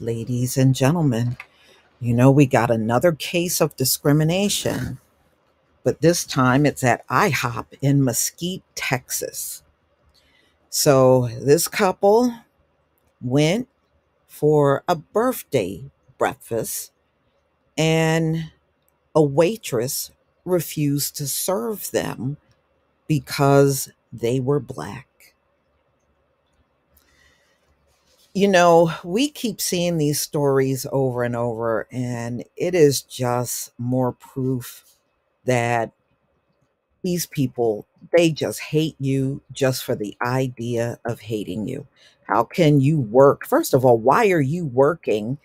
Ladies and gentlemen, we got another case of discrimination, but this time it's at IHOP in Mesquite, Texas. So this couple went for a birthday breakfast, and a waitress refused to serve them because they were black. We keep seeing these stories over and over, and it is just more proof that these people, they just hate you just for the idea of hating you. How can you work? First of all, why are you working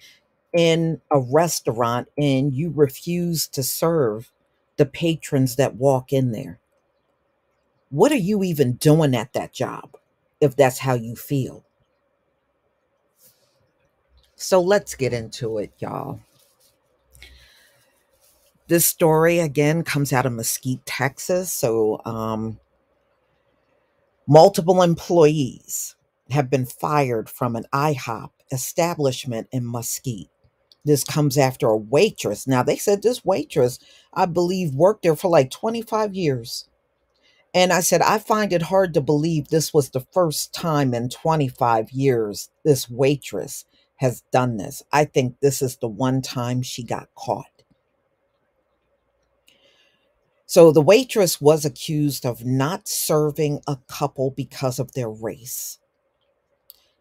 in a restaurant and you refuse to serve the patrons that walk in there? What are you even doing at that job if that's how you feel? So let's get into it, y'all. This story again comes out of Mesquite, Texas. Multiple employees have been fired from an IHOP establishment in Mesquite. This comes after a waitress. Now, they said this waitress, I believe, worked there for like 25 years. And I said, I find it hard to believe this was the first time in 25 years this waitress has done this. I think this is the one time she got caught. So the waitress was accused of not serving a couple because of their race.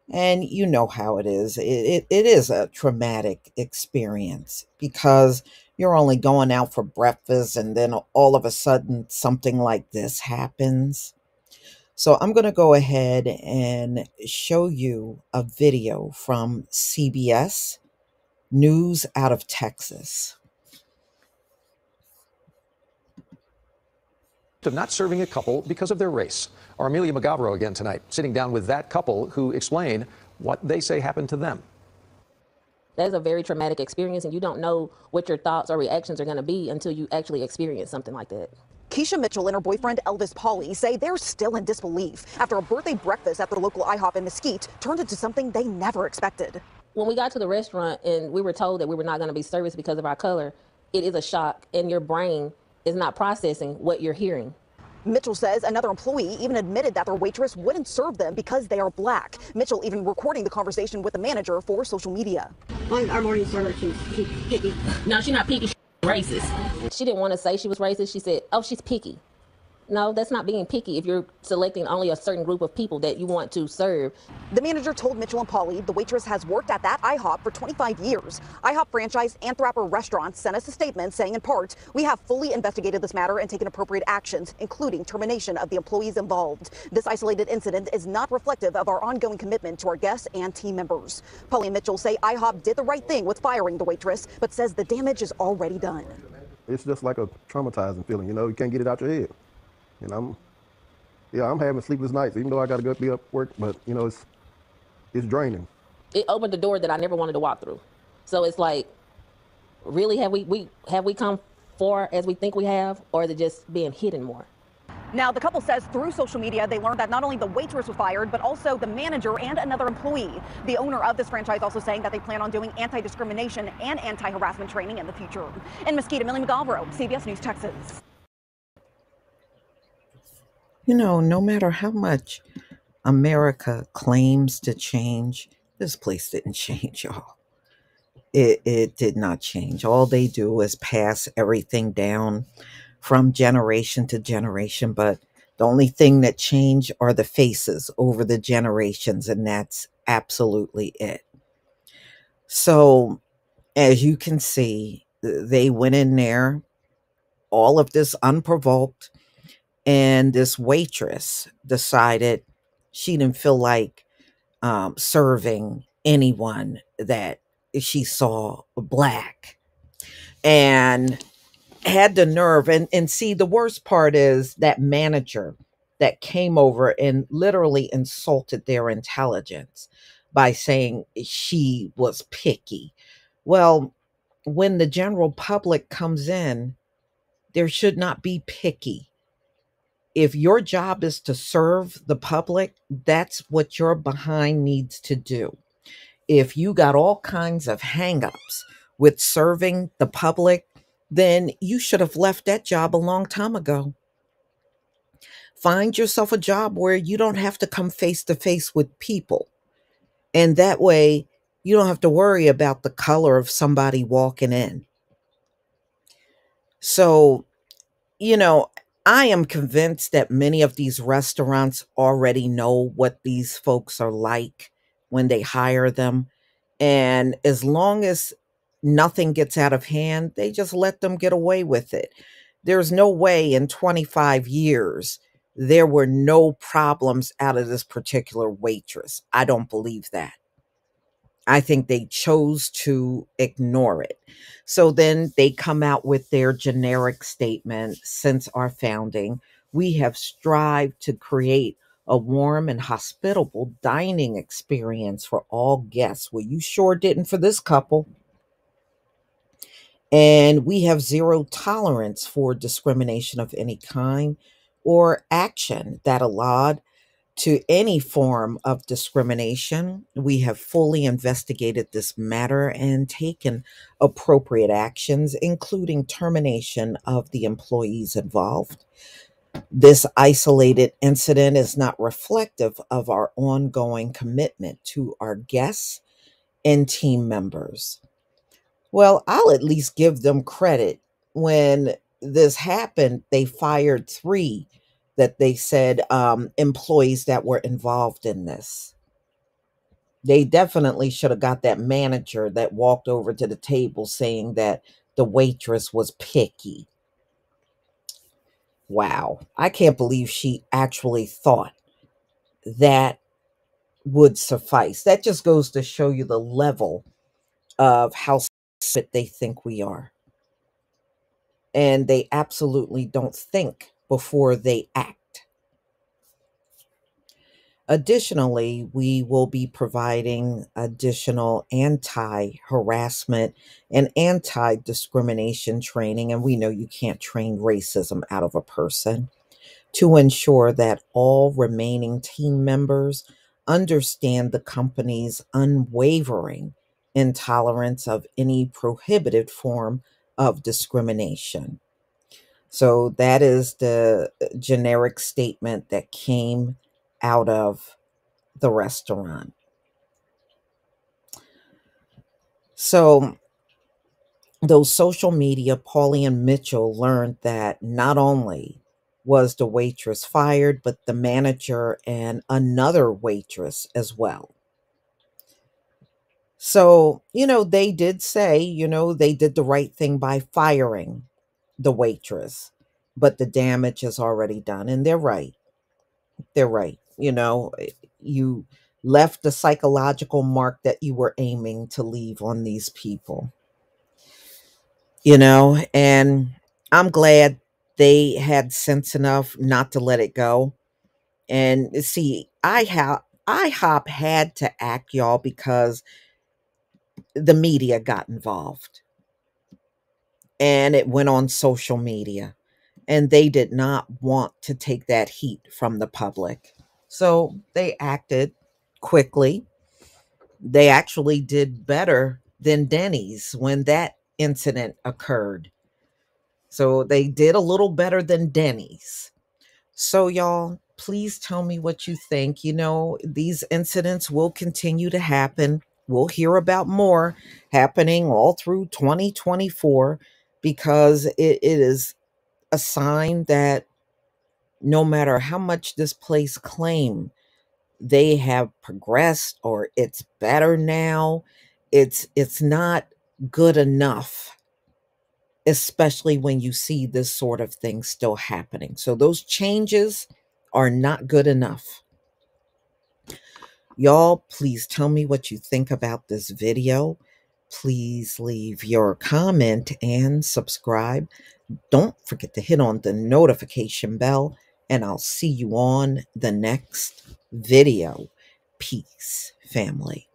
And you know how it is. It is a traumatic experience because you're only going out for breakfast and then all of a sudden something like this happens. So I'm going to go ahead and show you a video from CBS News out of Texas. Of not serving a couple because of their race. Our Amelia Magavro again tonight, sitting down with that couple who explain what they say happened to them. That's a very traumatic experience, and you don't know what your thoughts or reactions are going to be until you actually experience something like that. Keisha Mitchell and her boyfriend Elvis Pauly say they're still in disbelief after a birthday breakfast at their local IHOP in Mesquite turned into something they never expected. When we got to the restaurant and we were told that we were not going to be serviced because of our color, it is a shock, and your brain is not processing what you're hearing. Mitchell says another employee even admitted that their waitress wouldn't serve them because they are black. Mitchell even recording the conversation with the manager for social media. Our morning starter, she's picky. No, she's not picky, she's racist. She didn't want to say she was racist. She said, oh, she's picky. No, that's not being picky if you're selecting only a certain group of people that you want to serve. The manager told Mitchell and Pauly the waitress has worked at that IHOP for 25 years. IHOP franchise Anthrapper Restaurants sent us a statement saying, in part, we have fully investigated this matter and taken appropriate actions, including termination of the employees involved. This isolated incident is not reflective of our ongoing commitment to our guests and team members. Pauly and Mitchell say IHOP did the right thing with firing the waitress, but says the damage is already done. It's just like a traumatizing feeling, you can't get it out your head. And I'm having sleepless nights, even though I got to be up work, but it's draining. It opened the door that I never wanted to walk through. So it's like, really, have we come far as we think we have, or is it just being hidden more? Now, the couple says through social media, they learned that not only the waitress was fired, but also the manager and another employee. The owner of this franchise also saying that they plan on doing anti-discrimination and anti-harassment training in the future. In Mesquite, Amelia Magavro, CBS News, Texas. No matter how much America claims to change, this place didn't change, y'all. It did not change. All they do is pass everything down from generation to generation, but the only thing that changed are the faces over the generations, and that's absolutely it. So, as you can see, they went in there, all of this unprovoked, and this waitress decided she didn't feel like serving anyone that she saw black, and had the nerve. And see, the worst part is that manager that came over and literally insulted their intelligence by saying she was picky. Well, when the general public comes in, there should not be picky. If your job is to serve the public, that's what your behind needs to do. If you got all kinds of hangups with serving the public, then you should have left that job a long time ago. Find yourself a job where you don't have to come face to face with people. And that way, you don't have to worry about the color of somebody walking in. So, you know, I am convinced that many of these restaurants already know what these folks are like when they hire them. And as long as nothing gets out of hand, they just let them get away with it. There's no way in 25 years there were no problems out of this particular waitress. I don't believe that. I think they chose to ignore it. So then they come out with their generic statement: since our founding, we have strived to create a warm and hospitable dining experience for all guests. Well, you sure didn't for this couple. And we have zero tolerance for discrimination of any kind or action that allowed to any form of discrimination. We have fully investigated this matter and taken appropriate actions, including termination of the employees involved. This isolated incident is not reflective of our ongoing commitment to our guests and team members. Well, I'll at least give them credit. When this happened, they fired three that they said employees that were involved in this. They definitely should have got that manager that walked over to the table saying that the waitress was picky. Wow. I can't believe she actually thought that would suffice. That just goes to show you the level of how stupid they think we are. And they absolutely don't think before they act. Additionally, we will be providing additional anti harassment and anti discrimination training. And we know you can't train racism out of a person, to ensure that all remaining team members understand the company's unwavering intolerance of any prohibited form of discrimination. So that is the generic statement that came out of the restaurant. So those social media, Paulie and Mitchell learned that not only was the waitress fired, but the manager and another waitress as well. So, they did say, they did the right thing by firing the waitress, but the damage is already done. And they're right. They're right. You left the psychological mark that you were aiming to leave on these people, and I'm glad they had sense enough not to let it go. And see, IHOP had to act, y'all, because the media got involved and it went on social media, and they did not want to take that heat from the public. So they acted quickly. They actually did better than Denny's when that incident occurred. So they did a little better than Denny's. So, y'all, please tell me what you think. These incidents will continue to happen. We'll hear about more happening all through 2024, because it is a sign that no matter how much this place claim they have progressed or it's better now, it's not good enough, especially when you see this sort of thing still happening. So those changes are not good enough. Y'all, please tell me what you think about this video. Please leave your comment and subscribe. Don't forget to hit on the notification bell, and I'll see you on the next video. Peace, family.